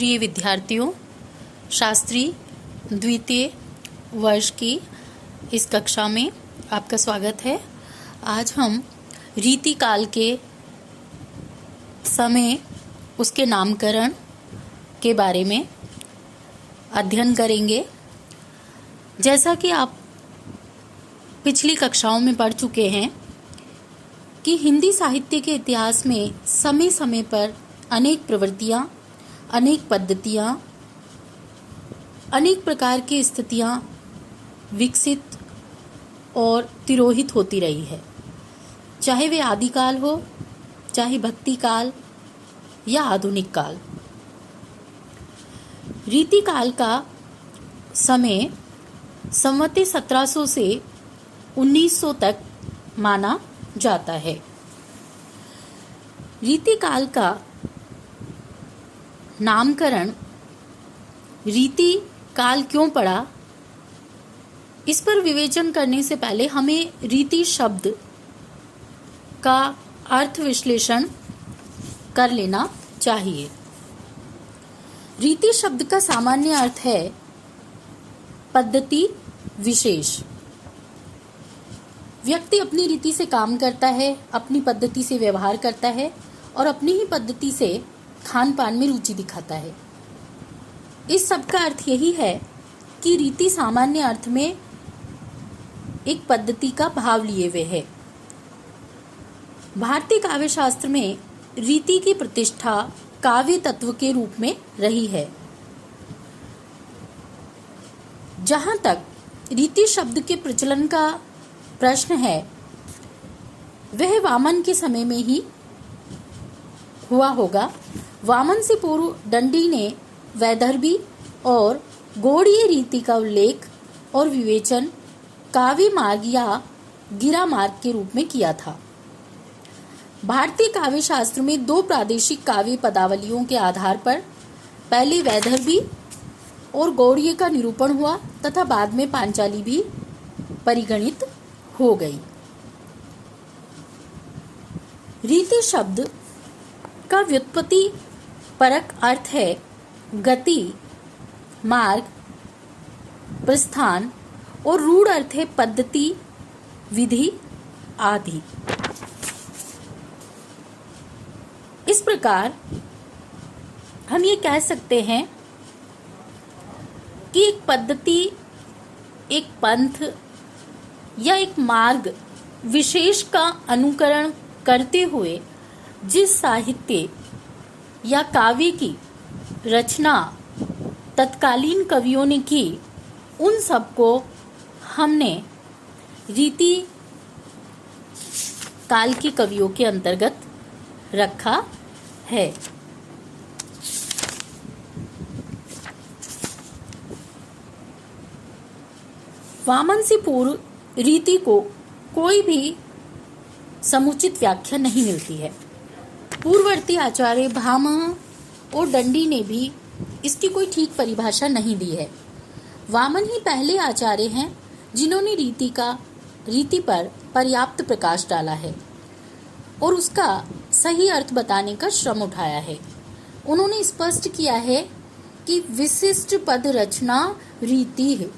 प्रिय विद्यार्थियों, शास्त्री द्वितीय वर्ष की इस कक्षा में आपका स्वागत है। आज हम रीतिकाल के समय, उसके नामकरण के बारे में अध्ययन करेंगे। जैसा कि आप पिछली कक्षाओं में पढ़ चुके हैं कि हिंदी साहित्य के इतिहास में समय समय पर अनेक प्रवृत्तियाँ, अनेक पद्धतियाँ, अनेक प्रकार की स्थितियाँ विकसित और तिरोहित होती रही है। चाहे वे आदिकाल हो, चाहे भक्ति काल या आधुनिक काल। रीतिकाल का समय संवत 1700 से 1900 तक माना जाता है। रीतिकाल का नामकरण रीति काल क्यों पड़ा, इस पर विवेचन करने से पहले हमें रीति शब्द का अर्थ विश्लेषण कर लेना चाहिए। रीति शब्द का सामान्य अर्थ है पद्धति विशेष। व्यक्ति अपनी रीति से काम करता है, अपनी पद्धति से व्यवहार करता है और अपनी ही पद्धति से खान पान में रुचि दिखाता है। इस सब का अर्थ यही है कि रीति सामान्य अर्थ में एक पद्धति का भाव लिए हुए है। भारतीय काव्य शास्त्र में रीति की प्रतिष्ठा काव्य तत्व के रूप में रही है। जहां तक रीति शब्द के प्रचलन का प्रश्न है, वह वामन के समय में ही हुआ होगा। वामन से पूर्व दंडी ने वैदर्भी और गौड़ीय रीति का उल्लेख और विवेचन काव्य मार्ग या गिरा मार्ग के रूप में किया था। भारतीय काव्य शास्त्र में दो प्रादेशिक काव्य पदावलियों के आधार पर पहले वैदर्भी और गौड़ीय का निरूपण हुआ तथा बाद में पांचाली भी परिगणित हो गई। रीति शब्द का व्युत्पत्ति परक अर्थ है गति, मार्ग, प्रस्थान और रूढ़ अर्थ है पद्धति, विधि आदि। इस प्रकार हम ये कह सकते हैं कि एक पद्धति, एक पंथ या एक मार्ग विशेष का अनुकरण करते हुए जिस साहित्य या काव्य की रचना तत्कालीन कवियों ने की, उन सबको हमने रीति काल के कवियों के अंतर्गत रखा है। वामन से पूर्व रीति को कोई भी समुचित व्याख्या नहीं मिलती है। पूर्ववर्ती आचार्य भामह और दंडी ने भी इसकी कोई ठीक परिभाषा नहीं दी है। वामन ही पहले आचार्य हैं जिन्होंने रीति पर पर्याप्त प्रकाश डाला है और उसका सही अर्थ बताने का श्रम उठाया है। उन्होंने स्पष्ट किया है कि विशिष्ट पद रचना रीति है।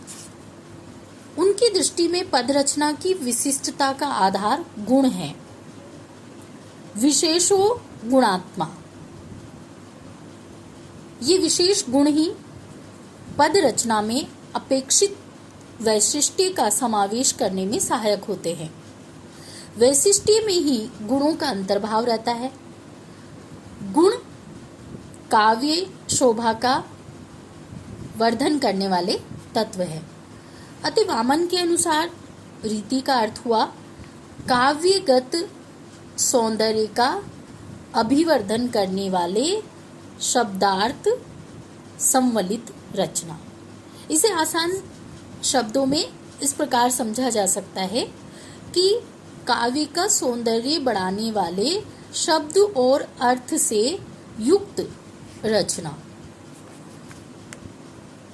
उनकी दृष्टि में पद रचना की विशिष्टता का आधार गुण है, विशेषो गुणात्मा। ये विशेष गुण ही पद रचना में अपेक्षित वैशिष्ट्य का समावेश करने में सहायक होते हैं। वैशिष्ट्य में ही गुणों का अंतर्भाव रहता है। गुण काव्य शोभा का वर्धन करने वाले तत्व है। अतः वामन के अनुसार रीति का अर्थ हुआ काव्यगत सौंदर्य का अभिवर्धन करने वाले शब्दार्थ सम्मिलित रचना। इसे आसान शब्दों में इस प्रकार समझा जा सकता है कि काव्य का सौंदर्य बढ़ाने वाले शब्द और अर्थ से युक्त रचना।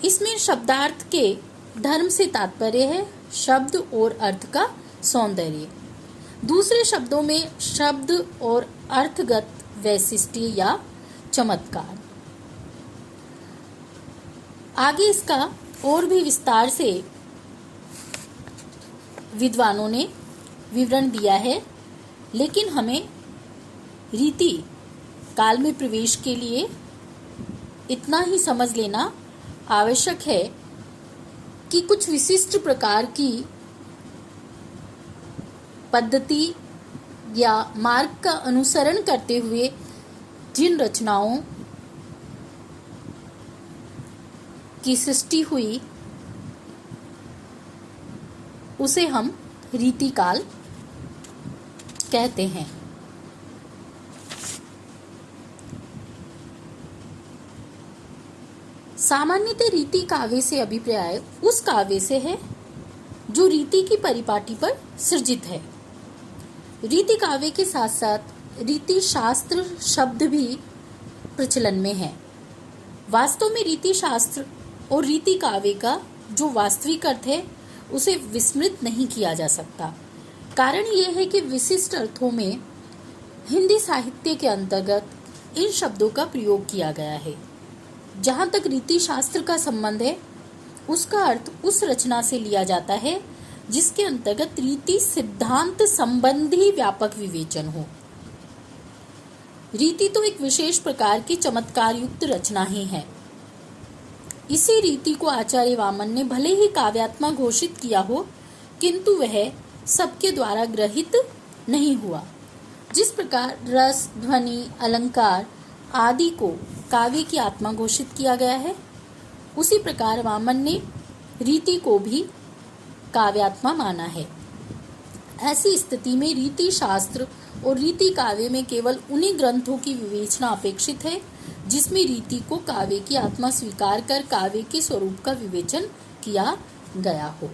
इसमें शब्दार्थ के धर्म से तात्पर्य है शब्द और अर्थ का सौंदर्य। दूसरे शब्दों में शब्द और अर्थगत वैशिष्ट्य या चमत्कार। आगे इसका और भी विस्तार से विद्वानों ने विवरण दिया है, लेकिन हमें रीति काल में प्रवेश के लिए इतना ही समझ लेना आवश्यक है कि कुछ विशिष्ट प्रकार की पद्धति या मार्ग का अनुसरण करते हुए जिन रचनाओं की सृष्टि हुई उसे हम रीतिकाल कहते हैं। सामान्यतः रीति काव्य से अभिप्राय उस काव्य से है जो रीति की परिपाटी पर सृजित है। रीति काव्य के साथ साथ रीति शास्त्र शब्द भी प्रचलन में है। वास्तव में रीति शास्त्र और रीति काव्य का जो वास्तविक अर्थ है उसे विस्मृत नहीं किया जा सकता। कारण यह है कि विशिष्ट अर्थों में हिंदी साहित्य के अंतर्गत इन शब्दों का प्रयोग किया गया है। जहाँ तक रीति शास्त्र का संबंध है, उसका अर्थ उस रचना से लिया जाता है जिसके अंतर्गत रीति सिद्धांत संबंधी व्यापक विवेचन हो। रीति तो एक विशेष प्रकार की चमत्कार युक्त रचना ही है। इसी रीति को आचार्य वामन ने भले ही काव्यात्मक घोषित किया हो, किंतु वह सबके द्वारा ग्रहित नहीं हुआ। जिस प्रकार रस, ध्वनि, अलंकार आदि को काव्य की आत्मा घोषित किया गया है, उसी प्रकार वामन ने रीति को भी काव्यात्मा माना है। ऐसी स्थिति में रीति शास्त्र और रीति काव्य में केवल उन्हीं ग्रंथों की विवेचना अपेक्षित है जिसमें रीति को काव्य की आत्मा स्वीकार कर काव्य के स्वरूप का विवेचन किया गया हो।